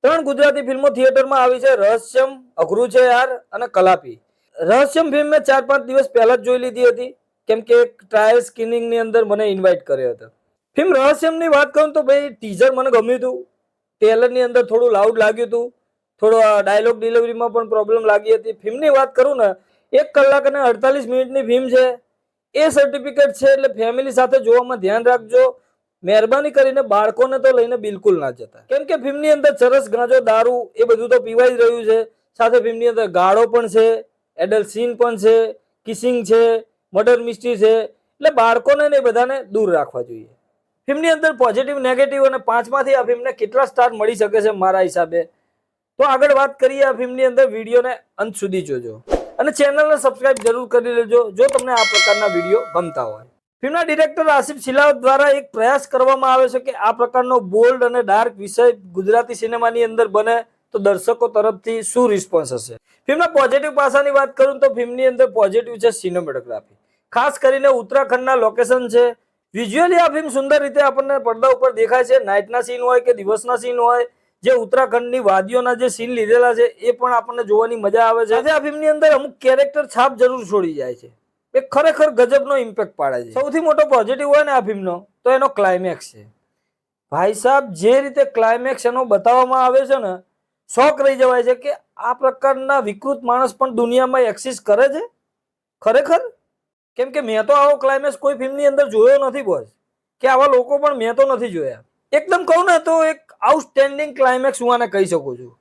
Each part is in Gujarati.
ત્રણ ગુજરાતી ફિલ્મો થિયેટરમાં આવી છે, રહસ્યમ, અઘરું છે યાર અને કલાપી. રહસ્યમ ફિલ્મ મેં 4-5 દિવસ પહેલા જ જોઈ લીધી હતી, કેમ કે એક ટ્રાયલ સ્ક્રીનિંગ ની અંદર મને ઇન્વાઇટ કર્યો હતો. ફિલ્મ રહસ્યમની વાત કરું તો ભાઈ ટીઝર મને ગમ્યું હતું. ટ્રેલર ની અંદર થોડું લાઉડ લાગ્યું હતું, થોડો ડાયલોગ ડિલિવરીમાં પણ પ્રોબ્લેમ લાગી હતી. ફિલ્મની વાત કરું ને, 1 કલાક અને 48 મિનિટની ફિલ્મ છે. એ સર્ટિફિકેટ છે, એટલે ફેમિલી સાથે જોવામાં ધ્યાન રાખજો. મહેરબાની કરીને બાળકોને તો લઈને બિલકુલ ના જતા, કેમ કે ફિલ્મની અંદર ચરસ, ગાંજો, દારૂ એ બધું તો પીવાઈ જ રહ્યું છે. સાથે ફિલ્મની અંદર ગાળો પણ છે, એડલ્ટ સીન પણ છે, કિસિંગ છે, મર્ડર મિસ્ટ્રી છે. એટલે બાળકોને ને બધાને દૂર રાખવા જોઈએ. ફિલ્મની અંદર પોઝિટિવ, નેગેટિવ અને 5 માંથી આ ફિલ્મને કેટલા સ્ટાર મળી શકે છે મારા હિસાબે, તો આગળ વાત કરીએ આ ફિલ્મની અંદર. વિડીયોને અંત સુધી જોજો અને ચેનલને સબસ્ક્રાઇબ જરૂર કરી લેજો જો તમને આ પ્રકારના વિડીયો ગમતા હોય. ફિલ્મના ડિરેક્ટર આસિફ સિલાવત દ્વારા એક પ્રયાસ કરવામાં આવે છે કે આ પ્રકારનો બોલ્ડ અને ડાર્ક વિષય ગુજરાતી સિનેમાની અંદર બને તો દર્શકો તરફથી શું રિસ્પોન્સ હશે. ફિલ્મના પોઝિટિવ પાસાની વાત કરું તો ફિલ્મની અંદર પોઝિટિવ છે સિનેમેટોગ્રાફી, ખાસ કરીને ઉત્તરાખંડના લોકેશન છે. વિઝ્યુઅલી આ ફિલ્મ સુંદર રીતે આપણને પડદા ઉપર દેખાય છે. નાઇટના સીન હોય કે દિવસના સીન હોય, જે ઉત્તરાખંડની વાદીઓના જે સીન લીધેલા છે એ પણ આપણને જોવાની મજા આવે છે. આ ફિલ્મની અંદર અમુક કેરેક્ટર છાપ જરૂર છોડી જાય છે, એ ખરેખર ગજબનો ઇમ્પેક્ટ પાડે છે. સૌથી મોટો પોઝિટિવ હોય ને આ ફિલ્મનો તો એનો ક્લાઇમેક્સ છે. ભાઈ સાહેબ, જે રીતે ક્લાઇમેક્સ એનો બતાવવામાં આવે છે ને, શોક રહી જવાય છે કે આ પ્રકારના વિકૃત માણસ પણ દુનિયામાં એક્સિસ્ટ કરે છે ખરેખર. કેમ કે મેં તો આવો ક્લાઇમેક્સ કોઈ ફિલ્મની અંદર જોયો નથી બોસ, કે આવા લોકો પણ મેં તો નથી જોયા. એકદમ કહું ને તો એક આઉટસ્ટેન્ડિંગ ક્લાઇમેક્સ હું આને કહી શકું છું.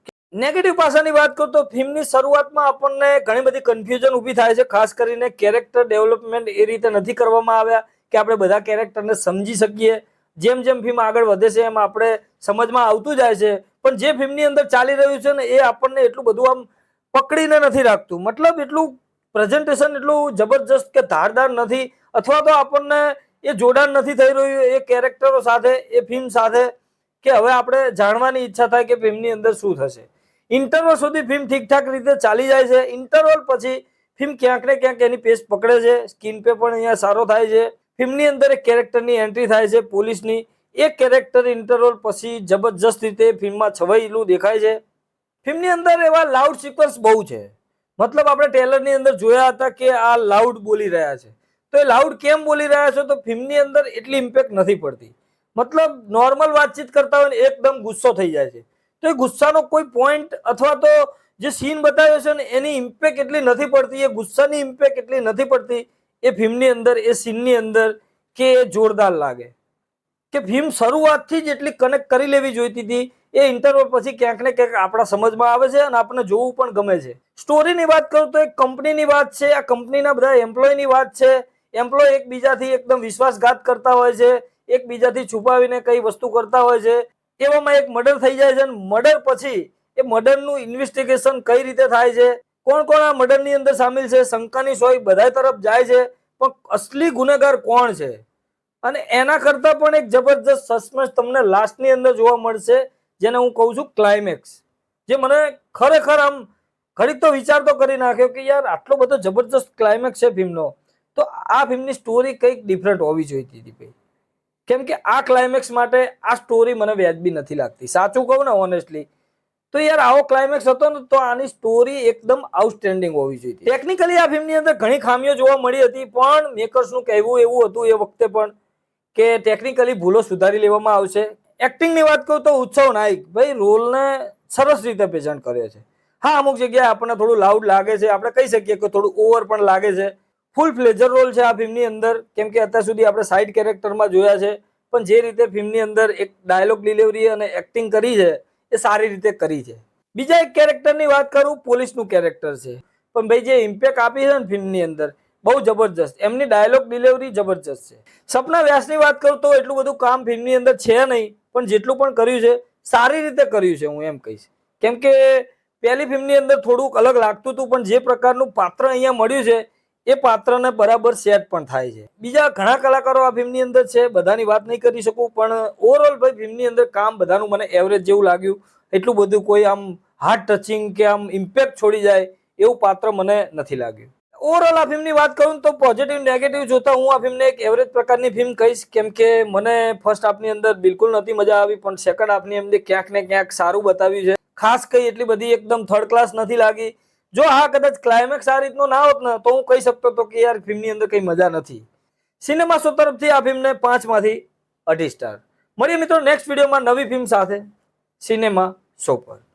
નેગેટિવ પાસાની વાત કરું તો ફિલ્મની શરૂઆતમાં આપણને ઘણી બધી કન્ફ્યુઝન ઊભી થાય છે. ખાસ કરીને કેરેક્ટર ડેવલપમેન્ટ એ રીતે નથી કરવામાં આવ્યા કે આપણે બધા કેરેક્ટરને સમજી શકીએ. જેમ જેમ ફિલ્મ આગળ વધે છે એમ આપણે સમજમાં આવતું જાય છે, પણ જે ફિલ્મની અંદર ચાલી રહ્યું છે ને એ આપણને એટલું બધું આમ પકડીને નથી રાખતું. મતલબ એટલું પ્રેઝન્ટેશન એટલું જબરજસ્ત કે ધારદાર નથી, અથવા તો આપણને એ જોડાણ નથી થઈ રહ્યું એ કેરેક્ટરો સાથે, એ ફિલ્મ સાથે, કે હવે આપણે જાણવાની ઈચ્છા થાય કે ફિલ્મની અંદર શું થશે. ઇન્ટરવલ સુધી ફિલ્મ ઠીકઠાક રીતે ચાલી જાય છે. ઇન્ટરવલ પછી ફિલ્મ ક્યાંક ને ક્યાંક એની પેસ પકડે છે. સ્ક્રીન પે પણ અહીંયા સારો થાય છે. ફિલ્મની અંદર એક કેરેક્ટરની એન્ટ્રી થાય છે, પોલીસની. એક કેરેક્ટર ઇન્ટરવલ પછી જબરજસ્ત રીતે ફિલ્મમાં છવાયેલું દેખાય છે. ફિલ્મની અંદર એવા લાઉડ સિક્વન્સ બહુ છે. મતલબ આપણે ટ્રેલરની અંદર જોયા હતા કે આ લાઉડ બોલી રહ્યા છે, તો એ લાઉડ કેમ બોલી રહ્યા છે? તો ફિલ્મની અંદર એટલી ઇમ્પેક્ટ નથી પડતી. મતલબ નોર્મલ વાતચીત કરતા હોય ને એકદમ ગુસ્સો થઈ જાય છે, તો એ ગુસ્સાનો કોઈ પોઈન્ટ અથવા તો જે સીન બતાવ્યો છે ને એની ઇમ્પેક્ટ એટલી નથી પડતી, એ ગુસ્સાની ઇમ્પેક્ટ એટલી નથી પડતી એ ફિલ્મની અંદર, એ સીનની અંદર, કે એ જોરદાર લાગે. કે ફિલ્મ શરૂઆતથી જ એટલી કનેક્ટ કરી લેવી જોઈતી હતી, એ ઇન્ટરવલ પછી ક્યાંક ને ક્યાંક આપણા સમજમાં આવે છે અને આપણને જોવું પણ ગમે છે. સ્ટોરીની વાત કરું તો એક કંપનીની વાત છે. આ કંપનીના બધા એમ્પ્લોયની વાત છે. એમ્પ્લોય એકબીજાથી એકદમ વિશ્વાસઘાત કરતા હોય છે, એકબીજાથી છુપાવીને કઈ વસ્તુ કરતા હોય છે. એવામાં એક મર્ડર થઈ જાય છે, અને મર્ડર પછી એ મર્ડરનું ઇન્વેસ્ટિગેશન કઈ રીતે થાય છે, કોણ કોણ આ મર્ડરની અંદર સામેલ છે, શંકાની સોય બધા તરફ જાય છે, પણ અસલી ગુનેગાર કોણ છે, અને એના કરતા પણ એક જબરજસ્ત સસ્પેન્સ તમને લાસ્ટની અંદર જોવા મળશે, જેને હું કહું છું ક્લાઇમેક્સ, જે મને ખરેખર આમ ઘડીક તો વિચાર તો કરી નાખ્યો કે યાર આટલો બધો જબરજસ્ત ક્લાઇમેક્સ છે ફિલ્મનો, તો આ ફિલ્મની સ્ટોરી કંઈક ડિફરન્ટ હોવી જોઈતી હતી ભાઈ. કેમ કે આ ક્લાઇમેક્સ માટે આ સ્ટોરી મને વ્યાજબી નથી લાગતી. સાચું કહું ને ઓનેસ્ટલી, તો યાર આવો ક્લાઇમેક્સ હતો ને તો આની સ્ટોરી એકદમ આઉટસ્ટેન્ડિંગ હોવી જોઈએ. ટેકનિકલી આ ફિલ્મની અંદર ઘણી ખામીઓ જોવા મળી હતી, પણ મેકર્સનું કહેવું એવું હતું એ વખતે પણ કે ટેકનિકલી ભૂલો સુધારી લેવામાં આવશે. એક્ટિંગની વાત કરું તો ઉત્સવ નાયક ભાઈ રોલને સરસ રીતે પ્રેઝન્ટ કર્યો છે. હા, અમુક જગ્યાએ આપણને થોડું લાઉડ લાગે છે, આપણે કહી શકીએ કે થોડું ઓવર પણ લાગે છે. ફૂલ ફ્લેજર રોલ છે આ ફિલ્મની અંદર, કેમ કે અત્યાર સુધી આપણે સાઇડ કેરેક્ટરમાં જોયા છે, પણ જે રીતે ફિલ્મની અંદર એક ડાયલોગ ડિલિવરી અને એક્ટિંગ કરી છે એ સારી રીતે કરી છે. બીજા એક કેરેક્ટરની વાત કરું, પોલીસનું કેરેક્ટર છે, પણ ભાઈ જે ઇમ્પેક્ટ આપી છે ને ફિલ્મની અંદર બહુ જબરજસ્ત. એમની ડાયલોગ ડિલિવરી જબરજસ્ત છે. સપના વ્યાસની વાત કરું તો એટલું બધું કામ ફિલ્મની અંદર છે નહીં, પણ જેટલું પણ કર્યું છે સારી રીતે કર્યું છે, હું એમ કહીશ. કેમ કે પહેલી ફિલ્મની અંદર થોડુંક અલગ લાગતું હતું, પણ જે પ્રકારનું પાત્ર અહીંયા મળ્યું છે એ પાત્રને બરાબર સેટ પણ થાય છે. બીજા ઘણા કલાકારો આ ફિલ્મની અંદર છે, બધાની વાત નહીં કરી શકું, પણ ઓવરઓલ ભાઈ ફિલ્મની અંદર કામ બધાનું મને એવરેજ જેવું લાગ્યું. એટલું બધું કોઈ આમ હાર્ટ ટચિંગ કે આમ ઇમ્પેક્ટ છોડી જાય એવું પાત્ર મને નથી લાગ્યું. ઓવરઓલ આ ફિલ્મની વાત કરું તો પોઝિટિવ નેગેટિવ જોતા હું આ ફિલ્મને એક એવરેજ પ્રકારની ફિલ્મ કહીશ, કેમ કે મને ફર્સ્ટ હાફની અંદર બિલકુલ નથી મજા આવી, પણ સેકન્ડ હાફની અંદર ક્યાંક ને ક્યાંક સારું બતાવ્યું છે. ખાસ કઈ એટલી બધી એકદમ થર્ડ ક્લાસ નથી લાગી. જો હા કદાચ ક્લાઇમેક્સ આ રીતનો ના હોત ને તો હું કહી શકતો હતો કે યાર ફિલ્મની અંદર કઈ મજા નથી. સિનેમા શો તરફથી આ ફિલ્મને 5 માંથી 2.5 સ્ટાર. મળીએ મિત્રો નેક્સ્ટ વિડીયોમાં નવી ફિલ્મ સાથે સિનેમા શો પર.